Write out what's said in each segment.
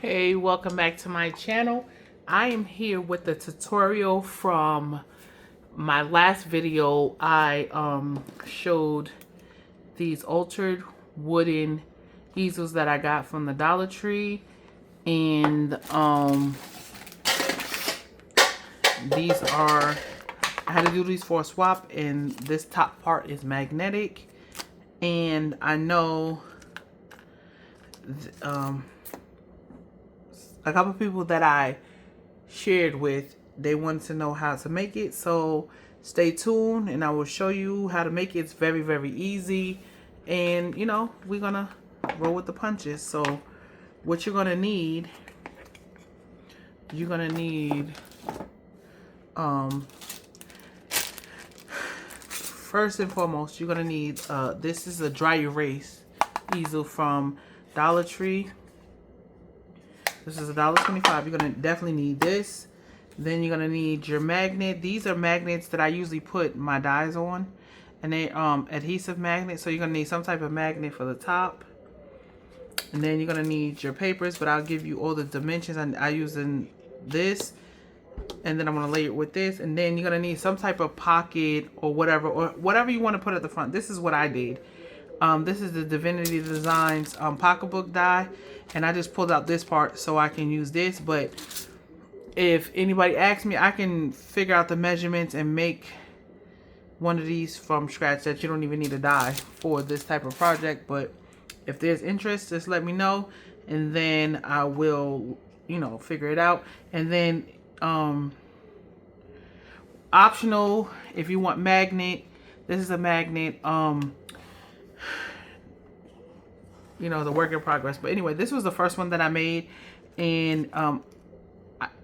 Hey, welcome back to my channel. I am here with the tutorial from my last video. I showed these altered wooden easels that I got from the Dollar Tree, and these are, I had to do these for a swap, and this top part is magnetic, and I know a couple people that I shared with, they wanted to know how to make it, so stay tuned and I will show you how to make it. It's very, very easy, and you know, we're gonna roll with the punches. So what you're gonna need first and foremost, you're gonna need this is a dry erase easel from Dollar Tree. This is $1.25. You're gonna definitely need this. Then you're gonna need your magnet. These are magnets that I usually put my dies on, and they adhesive magnets. So you're gonna need some type of magnet for the top. And then you're gonna need your papers, but I'll give you all the dimensions I use in this. And then I'm gonna layer it with this. And then you're gonna need some type of pocket or whatever you want to put at the front. This is what I did. This is the Divinity Designs pocketbook die, and I just pulled out this part so I can use this. But if anybody asks me, I can figure out the measurements and make one of these from scratch that you don't even need a die for this type of project. But if there's interest, just let me know, and then I will, you know, figure it out. And then optional, if you want magnet, this is a magnet. You know, the work in progress. But anyway, this was the first one that I made, and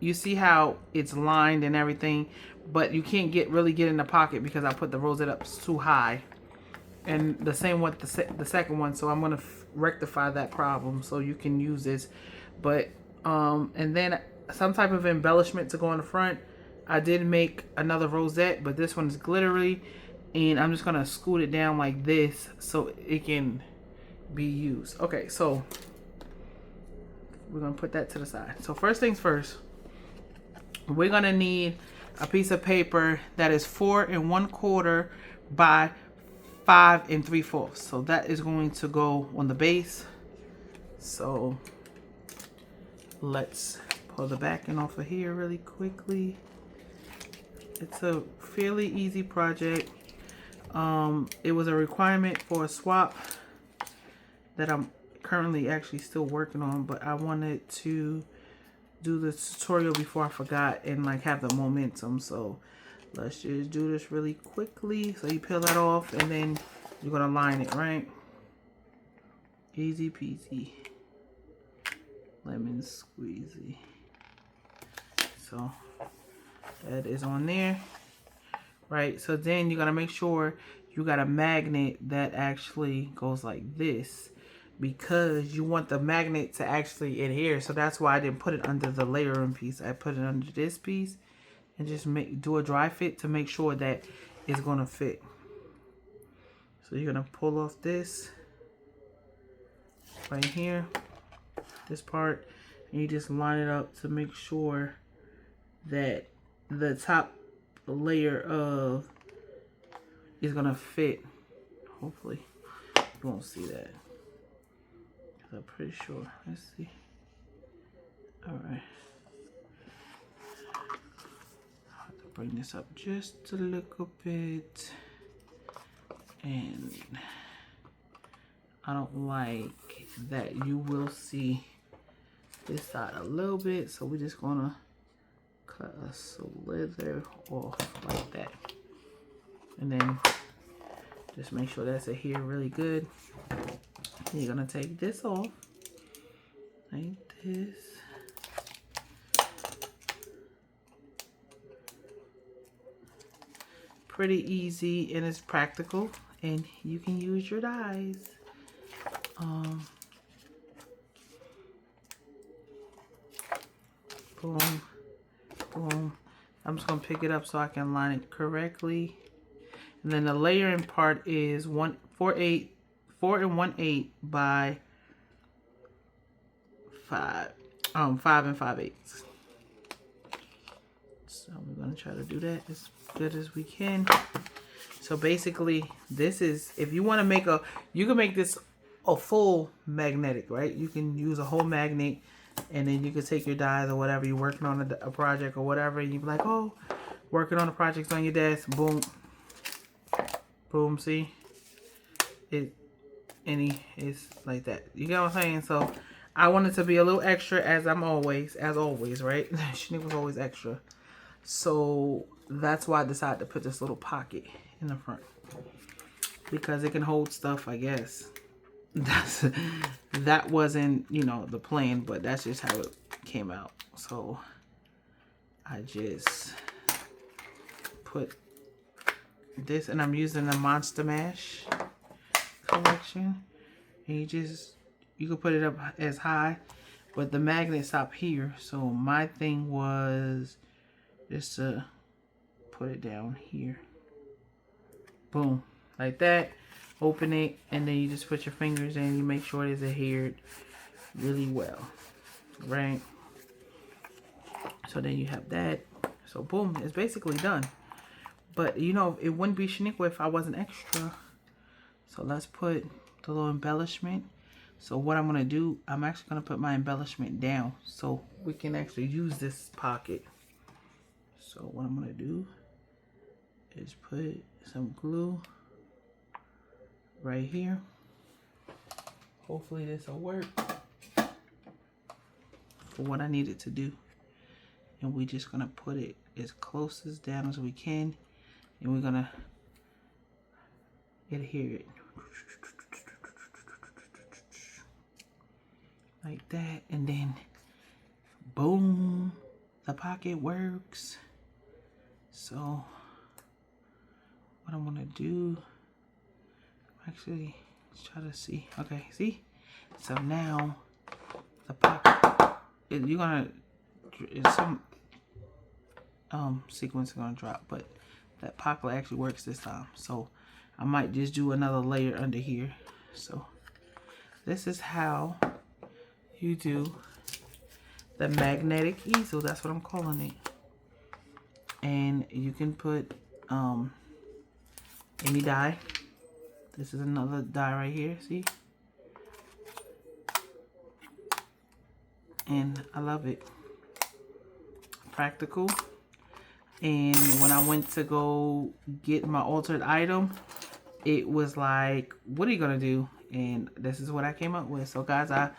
you see how it's lined and everything, but you can't really get in the pocket because I put the rosette up too high. And the same with the second one, so I'm gonna rectify that problem so you can use this. But and then some type of embellishment to go on the front. I did make another rosette, but this one is glittery, and I'm just gonna scoot it down like this so it can be used. Okay, so we're gonna put that to the side. So first things first, we're gonna need a piece of paper that is 4 1/4 by 5 3/4. So that is going to go on the base. So let's pull the backing off of here really quickly. It's a fairly easy project. It was a requirement for a swap that I'm currently actually still working on, but I wanted to do the tutorial before I forgot and like have the momentum. So let's just do this really quickly. So you peel that off, and then you're gonna line it, right? Easy peasy, lemon squeezy. So that is on there, right? So then you gotta make sure you got a magnet that actually goes like this, because you want the magnet to actually adhere. So that's why I didn't put it under the layering piece. I put it under this piece and just do a dry fit to make sure that it's gonna fit. So you're gonna pull off this right here, this part, and you just line it up to make sure that the top layer of is gonna fit. Hopefully you won't see that, I'm pretty sure. Let's see. All right. I have to bring this up just a little bit, and I don't like that you will see this side a little bit, so we're just gonna cut a slither off like that, and then just make sure that's adhere really good. You're gonna take this off like this. Pretty easy, and it's practical, and you can use your dies. Boom, boom. I'm just gonna pick it up so I can line it correctly. And then the layering part is 4 1/8 by 5. 5 5/8. So we're gonna try to do that as good as we can. So basically, this is, if you want to make a, you can make this a full magnetic, right? You can use a whole magnet, and then you can take your dies or whatever you're working on a project or whatever, and you be like, oh, working on the projects on your desk, boom, boom. See, it's like that. You get what I'm saying? So I wanted to be a little extra, as always, right? Shanique was always extra. So that's why I decided to put this little pocket in the front, because it can hold stuff, I guess. That wasn't, you know, the plan, but that's just how it came out. So I just put this, and I'm using the Monster Mash collection, and you can put it up as high, but the magnets up here. So my thing was just to put it down here, boom, like that. Open it, and then you just put your fingers in. You make sure it is adhered really well, right? So then you have that. So boom, it's basically done. But you know, it wouldn't be Shaniqua if I wasn't extra. So let's put the little embellishment. So what I'm gonna do, I'm actually gonna put my embellishment down so we can actually use this pocket. So what I'm gonna do is put some glue right here. Hopefully this will work for what I need it to do. And we're just gonna put it as close as down as we can, and we're gonna adhere it like that, and then boom, the pocket works. So what I'm gonna do, actually, let's try to see. Okay, see? So now the pocket, you're gonna, some sequence is gonna drop, but that pocket actually works this time. So I might just do another layer under here. So this is how you do the magnetic easel. That's what I'm calling it. And you can put any die. This is another die right here, see? And I love it. Practical. And when I went to go get my altered item, it was like, what are you gonna do? And this is what I came up with. So guys, I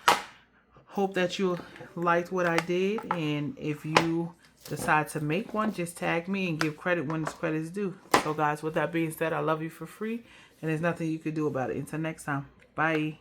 hope that you liked what I did. And if you decide to make one, just tag me and give credit when credit is due. So guys, with that being said, I love you for free, and there's nothing you can do about it. Until next time, bye.